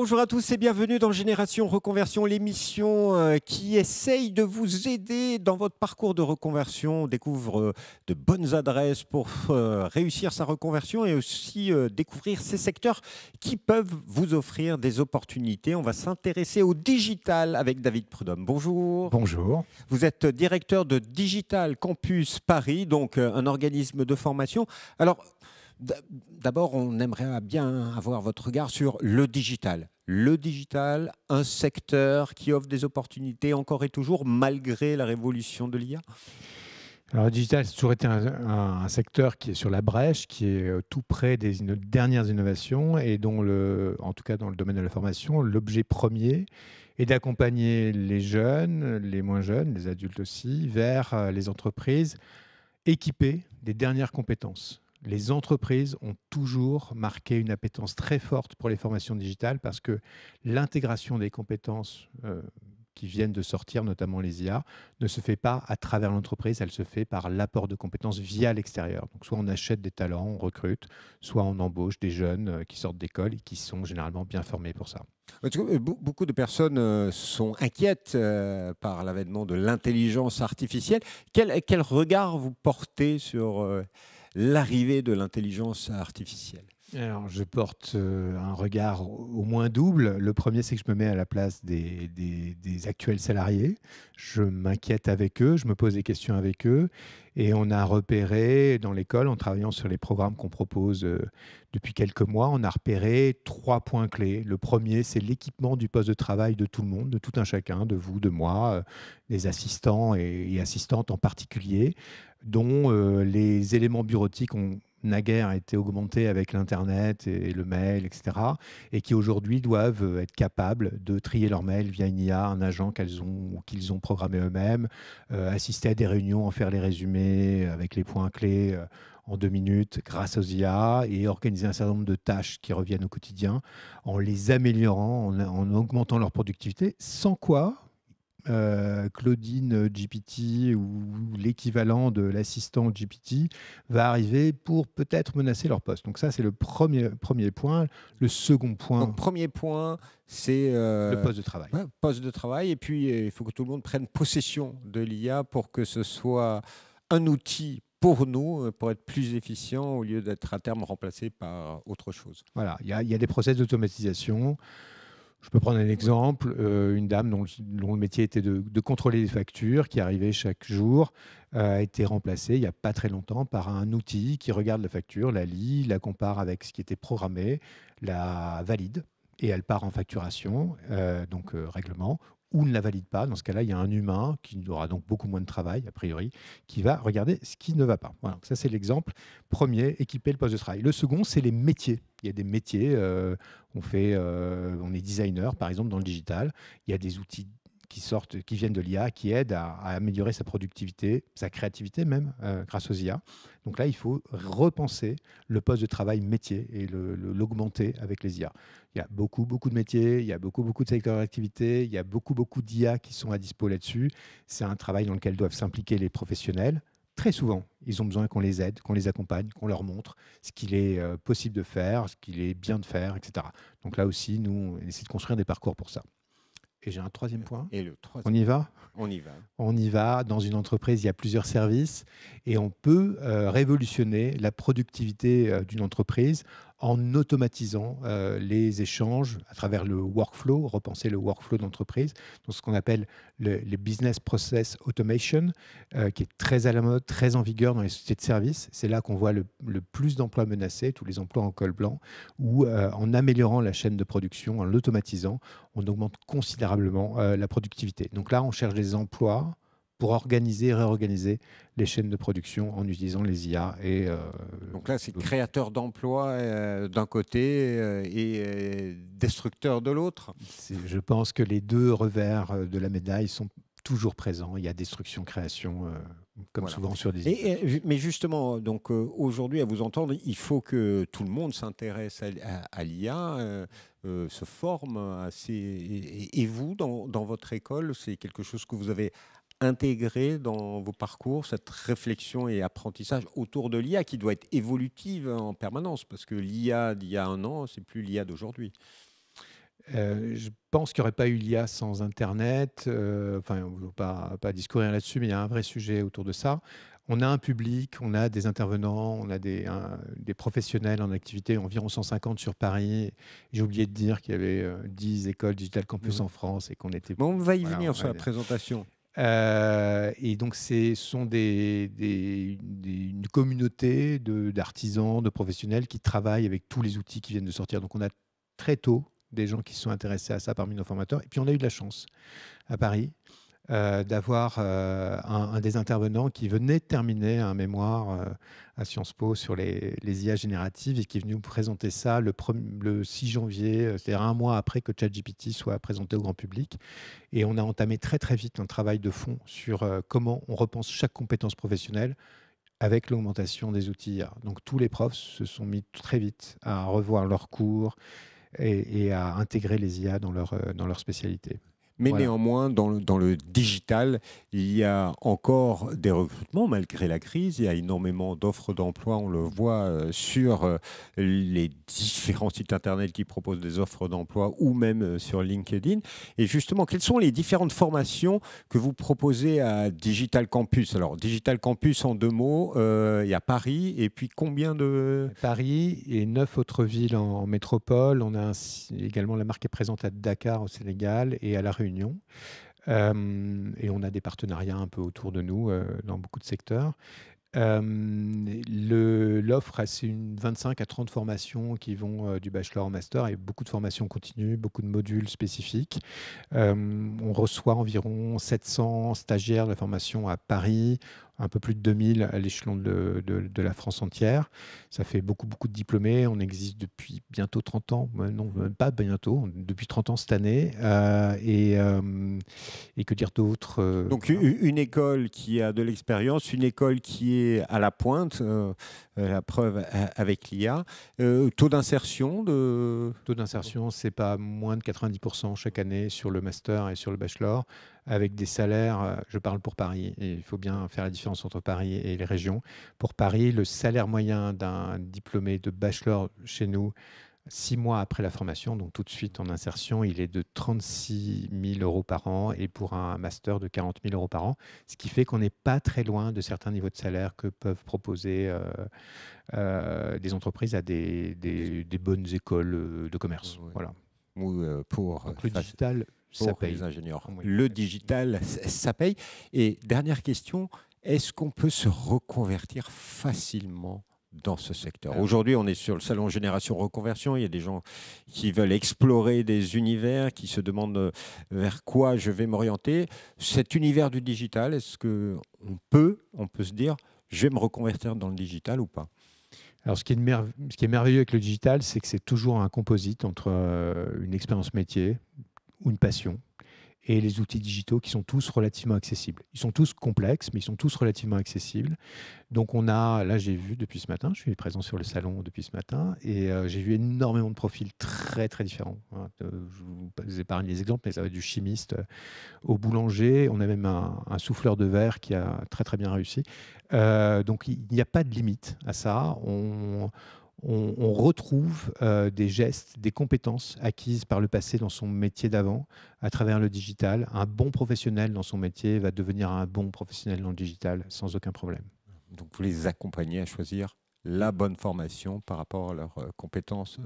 Bonjour à tous et bienvenue dans Génération Reconversion, l'émission qui essaye de vous aider dans votre parcours de reconversion. On découvre de bonnes adresses pour réussir sa reconversion et aussi découvrir ces secteurs qui peuvent vous offrir des opportunités. On va s'intéresser au digital avec David Prudhomme. Bonjour. Bonjour. Vous êtes directeur de Digital Campus Paris, donc un organisme de formation. Alors, d'abord, on aimerait bien avoir votre regard sur le digital. Le digital, un secteur qui offre des opportunités encore et toujours malgré la révolution de l'IA. Alors, le digital, c'est toujours été un secteur qui est sur la brèche, qui est tout près des dernières innovations et dont, en tout cas dans le domaine de la formation, l'objet premier est d'accompagner les jeunes, les moins jeunes, les adultes aussi, vers les entreprises équipées des dernières compétences. Les entreprises ont toujours marqué une appétence très forte pour les formations digitales parce que l'intégration des compétences qui viennent de sortir, notamment les IA, ne se fait pas à travers l'entreprise, elle se fait par l'apport de compétences via l'extérieur. Donc soit on achète des talents, on recrute, soit on embauche des jeunes qui sortent d'école et qui sont généralement bien formés pour ça. Beaucoup de personnes sont inquiètes par l'avènement de l'intelligence artificielle. Quel regard vous portez sur l'arrivée de l'intelligence artificielle? Alors, je porte un regard au moins double. Le premier, c'est que je me mets à la place des actuels salariés. Je m'inquiète avec eux, je me pose des questions avec eux. Et on a repéré dans l'école, en travaillant sur les programmes qu'on propose depuis quelques mois, on a repéré 3 points clés. Le premier, c'est l'équipement du poste de travail de tout le monde, de tout un chacun, de vous, de moi, des assistants et assistantes en particulier, dont les éléments bureautiques ont naguère a été augmentée avec l'Internet et le mail, etc. Et qui aujourd'hui doivent être capables de trier leur mail via une IA, un agent qu'ils ont programmé eux-mêmes, assister à des réunions, en faire les résumés avec les points clés en 2 minutes grâce aux IA et organiser un certain nombre de tâches qui reviennent au quotidien en les améliorant, en augmentant leur productivité, sans quoi Claudine GPT ou l'équivalent de l'assistant GPT va arriver pour peut-être menacer leur poste. Donc ça, c'est le premier point. Le second point... Donc, premier point, c'est... le poste de travail. Ouais, poste de travail. Et puis, il faut que tout le monde prenne possession de l'IA pour que ce soit un outil pour nous, pour être plus efficient au lieu d'être à terme remplacé par autre chose. Voilà, il y a des process d'automatisation. Je peux prendre un exemple, une dame dont le métier était de contrôler les factures, qui arrivait chaque jour, a été remplacée il n'y a pas très longtemps par un outil qui regarde la facture, la lit, la compare avec ce qui était programmé, la valide, et elle part en facturation, donc règlement, ou ne la valide pas. Dans ce cas-là, il y a un humain qui aura donc beaucoup moins de travail, a priori, qui va regarder ce qui ne va pas. Voilà, ça c'est l'exemple premier, équiper le poste de travail. Le second, c'est les métiers. Il y a des métiers, on est designer, par exemple, dans le digital. Il y a des outils qui viennent de l'IA, qui aident à améliorer sa productivité, sa créativité même, grâce aux IA. Donc là, il faut repenser le poste de travail métier et l'augmenter avec les IA. Il y a beaucoup de métiers, il y a beaucoup de secteurs d'activité, il y a beaucoup d'IA qui sont à dispo là-dessus. C'est un travail dans lequel doivent s'impliquer les professionnels. Très souvent, ils ont besoin qu'on les aide, qu'on les accompagne, qu'on leur montre ce qu'il est possible de faire, ce qu'il est bien de faire, etc. Donc là aussi, nous, on essaie de construire des parcours pour ça. Et j'ai un troisième point. Et le troisième. On y va ? On y va. On y va. Dans une entreprise, il y a plusieurs services et on peut révolutionner la productivité d'une entreprise en automatisant les échanges à travers le workflow, repenser le workflow d'entreprise, donc ce qu'on appelle les business process automation, qui est très à la mode, très en vigueur dans les sociétés de services. C'est là qu'on voit le plus d'emplois menacés, tous les emplois en col blanc, où en améliorant la chaîne de production, en l'automatisant, on augmente considérablement la productivité. Donc là, on cherche des emplois pour organiser et réorganiser les chaînes de production en utilisant les IA. Donc là, c'est créateur d'emplois d'un côté et destructeur de l'autre. Je pense que les deux revers de la médaille sont toujours présents. Il y a destruction, création, comme souvent sur des... Mais justement, donc aujourd'hui, à vous entendre, il faut que tout le monde s'intéresse à l'IA, se forme assez. Et vous, dans votre école, c'est quelque chose que vous avez intégré dans vos parcours, cette réflexion et apprentissage autour de l'IA qui doit être évolutive en permanence, parce que l'IA d'il y a un an, c'est plus l'IA d'aujourd'hui. Je pense qu'il n'y aurait pas eu l'IA sans Internet. Enfin, on ne veut pas discourir là-dessus, mais il y a un vrai sujet autour de ça. On a un public, on a des intervenants, on a des professionnels en activité, environ 150 sur Paris. J'ai oublié de dire qu'il y avait 10 écoles Digital Campus en France et qu'on était... Bon, on va y Voilà, venir sur la présentation. et donc, ce sont une communauté d'artisans, de professionnels qui travaillent avec tous les outils qui viennent de sortir. Donc, on a très tôt des gens qui se sont intéressés à ça parmi nos formateurs. Et puis, on a eu de la chance à Paris d'avoir un des intervenants qui venait de terminer un mémoire à Sciences Po sur les IA génératives et qui est venu nous présenter ça le 6 janvier, c'est-à-dire un mois après que ChatGPT soit présenté au grand public. Et on a entamé très très vite un travail de fond sur comment on repense chaque compétence professionnelle avec l'augmentation des outils IA. Donc tous les profs se sont mis très vite à revoir leurs cours et à intégrer les IA dans leur spécialité. Mais Voilà. néanmoins, dans le digital, il y a encore des recrutements malgré la crise. Il y a énormément d'offres d'emploi. On le voit sur les différents sites Internet qui proposent des offres d'emploi ou même sur LinkedIn. Et justement, quelles sont les différentes formations que vous proposez à Digital Campus? Alors, Digital Campus, en 2 mots, il y a Paris et puis combien de... Paris et 9 autres villes en métropole. On a également la marque est présente à Dakar au Sénégal et à La Réunion. Et on a des partenariats un peu autour de nous dans beaucoup de secteurs. L'offre, c'est 25 à 30 formations qui vont du bachelor au master et beaucoup de formations continues, beaucoup de modules spécifiques. On reçoit environ 700 stagiaires de formation à Paris, un peu plus de 2000 à l'échelon de la France entière. Ça fait beaucoup de diplômés. On existe depuis bientôt 30 ans. Non, même pas bientôt, depuis 30 ans cette année. Et que dire d'autre Donc, une école qui a de l'expérience, une école qui est à la pointe, la preuve avec l'IA. Taux d'insertion Taux d'insertion, c'est pas moins de 90% chaque année sur le master et sur le bachelor, avec des salaires, je parle pour Paris, et il faut bien faire la différence entre Paris et les régions. Pour Paris, le salaire moyen d'un diplômé de bachelor chez nous, 6 mois après la formation, donc tout de suite en insertion, il est de 36 000 euros par an et pour un master de 40 000 euros par an, ce qui fait qu'on n'est pas très loin de certains niveaux de salaire que peuvent proposer des entreprises à des bonnes écoles de commerce. Ouais. Voilà. Ou pour Donc le digital, ça pour paye. les ingénieurs. Oui. Le digital, ça paye. Et dernière question, est-ce qu'on peut se reconvertir facilement dans ce secteur? Aujourd'hui, on est sur le salon Génération Reconversion. Il y a des gens qui veulent explorer des univers, qui se demandent vers quoi je vais m'orienter. Cet univers du digital, est-ce qu'on peut se dire, je vais me reconvertir dans le digital ou pas? Alors, ce qui est merveilleux avec le digital, c'est que c'est toujours un composite entre une expérience métier ou une passion et les outils digitaux qui sont tous relativement accessibles. Ils sont tous complexes, mais ils sont tous relativement accessibles. Donc, là, j'ai vu depuis ce matin, je suis présent sur le salon depuis ce matin, et j'ai vu énormément de profils très, très différents. Je vous épargne les exemples, mais ça va du chimiste au boulanger. On a même un souffleur de verre qui a très, très bien réussi. Donc, il n'y a pas de limite à ça. On retrouve des gestes, des compétences acquises par le passé dans son métier d'avant à travers le digital. Un bon professionnel dans son métier va devenir un bon professionnel dans le digital sans aucun problème. Donc, vous les accompagnez à choisir la bonne formation par rapport à leurs compétences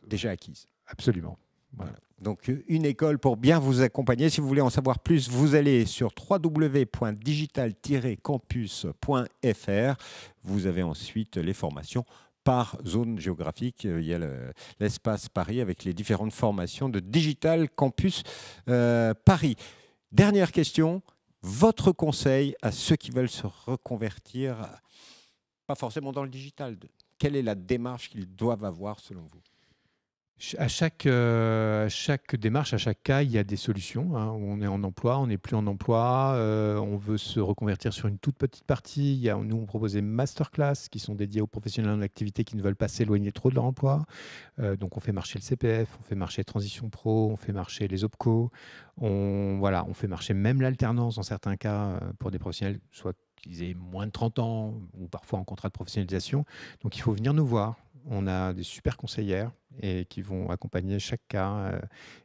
déjà acquises. Absolument. Voilà. Donc, une école pour bien vous accompagner. Si vous voulez en savoir plus, vous allez sur www.digital-campus.fr. Vous avez ensuite les formations par zone géographique. Il y a l'espace Paris avec les différentes formations de Digital Campus Paris. Dernière question, votre conseil à ceux qui veulent se reconvertir, pas forcément dans le digital, quelle est la démarche qu'ils doivent avoir selon vous? À chaque démarche, à chaque cas, il y a des solutions. On est en emploi, on n'est plus en emploi, on veut se reconvertir sur une toute petite partie. Nous, on propose des masterclass qui sont dédiés aux professionnels en activité qui ne veulent pas s'éloigner trop de leur emploi. Donc, on fait marcher le CPF, on fait marcher Transition Pro, on fait marcher les OPCO. On fait marcher même l'alternance dans certains cas pour des professionnels, soit qu'ils aient moins de 30 ans ou parfois en contrat de professionnalisation. Donc, il faut venir nous voir. On a des super conseillères et qui vont accompagner chaque cas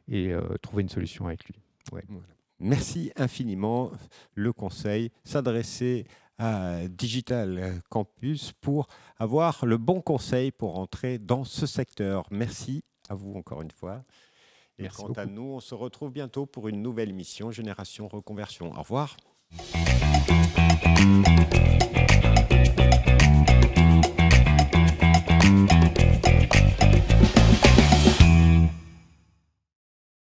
et trouver une solution avec lui. Ouais. Voilà. Merci infiniment. Le conseil, s'adresser à Digital Campus pour avoir le bon conseil pour entrer dans ce secteur. Merci à vous encore une fois. Et Merci quant beaucoup. à nous, on se retrouve bientôt pour une nouvelle émission Génération Reconversion. Au revoir.